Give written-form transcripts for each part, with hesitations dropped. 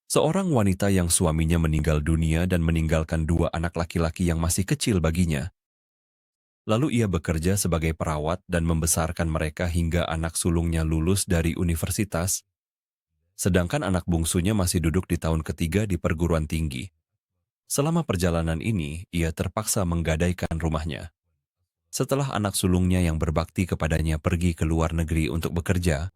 Seorang wanita yang suaminya meninggal dunia dan meninggalkan dua anak laki-laki yang masih kecil baginya. Lalu ia bekerja sebagai perawat dan membesarkan mereka hingga anak sulungnya lulus dari universitas, sedangkan anak bungsunya masih duduk di tahun ketiga di perguruan tinggi. Selama perjalanan ini, ia terpaksa menggadaikan rumahnya. Setelah anak sulungnya yang berbakti kepadanya pergi ke luar negeri untuk bekerja,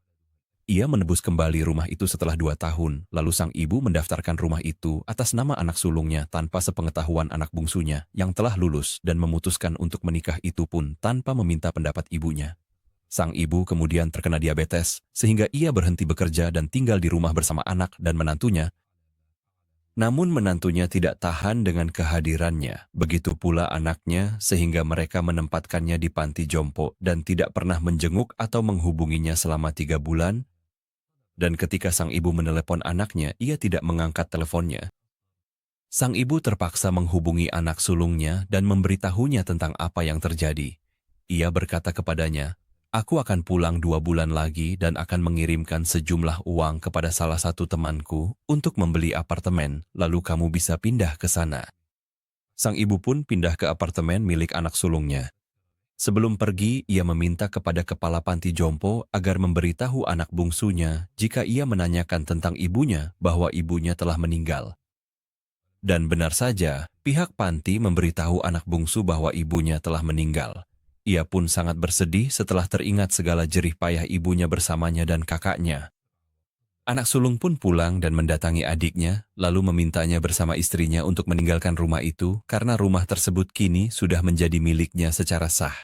ia menebus kembali rumah itu setelah 2 tahun, lalu sang ibu mendaftarkan rumah itu atas nama anak sulungnya tanpa sepengetahuan anak bungsunya yang telah lulus dan memutuskan untuk menikah itu pun tanpa meminta pendapat ibunya. Sang ibu kemudian terkena diabetes, sehingga ia berhenti bekerja dan tinggal di rumah bersama anak dan menantunya. Namun menantunya tidak tahan dengan kehadirannya, begitu pula anaknya sehingga mereka menempatkannya di panti jompo dan tidak pernah menjenguk atau menghubunginya selama 3 bulan. Dan ketika sang ibu menelepon anaknya, ia tidak mengangkat teleponnya. Sang ibu terpaksa menghubungi anak sulungnya dan memberitahunya tentang apa yang terjadi. Ia berkata kepadanya, "Aku akan pulang 2 bulan lagi dan akan mengirimkan sejumlah uang kepada salah satu temanku untuk membeli apartemen, lalu kamu bisa pindah ke sana." Sang ibu pun pindah ke apartemen milik anak sulungnya. Sebelum pergi, ia meminta kepada kepala panti jompo agar memberitahu anak bungsunya jika ia menanyakan tentang ibunya bahwa ibunya telah meninggal. Dan benar saja, pihak panti memberitahu anak bungsu bahwa ibunya telah meninggal. Ia pun sangat bersedih setelah teringat segala jerih payah ibunya bersamanya dan kakaknya. Anak sulung pun pulang dan mendatangi adiknya, lalu memintanya bersama istrinya untuk meninggalkan rumah itu karena rumah tersebut kini sudah menjadi miliknya secara sah.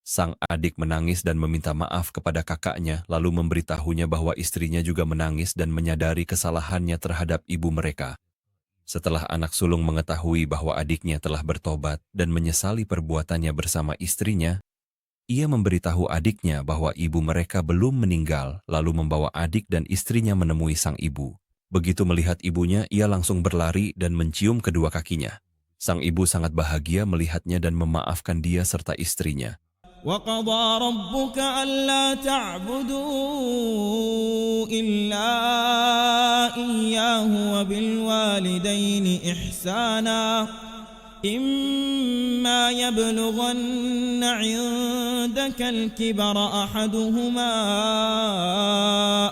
Sang adik menangis dan meminta maaf kepada kakaknya, lalu memberitahunya bahwa istrinya juga menangis dan menyadari kesalahannya terhadap ibu mereka. Setelah anak sulung mengetahui bahwa adiknya telah bertobat dan menyesali perbuatannya bersama istrinya, ia memberitahu adiknya bahwa ibu mereka belum meninggal, lalu membawa adik dan istrinya menemui sang ibu. Begitu melihat ibunya, ia langsung berlari dan mencium kedua kakinya. Sang ibu sangat bahagia melihatnya dan memaafkan dia serta istrinya. وقضى ربك ألا تعبدوا إلا إياه وبالوالدين إحسانا إما يبلغن عندك الكبر أحدهما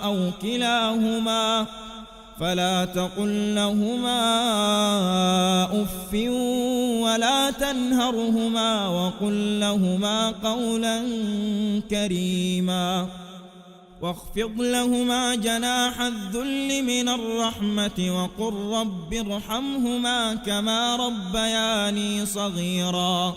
أو كلاهما فلا تقل لهما أف ولا تنهرهما وقل لهما قولا كريما واخفض لهما جناح الذل من الرحمة وقل رب ارحمهما كما ربياني صغيرا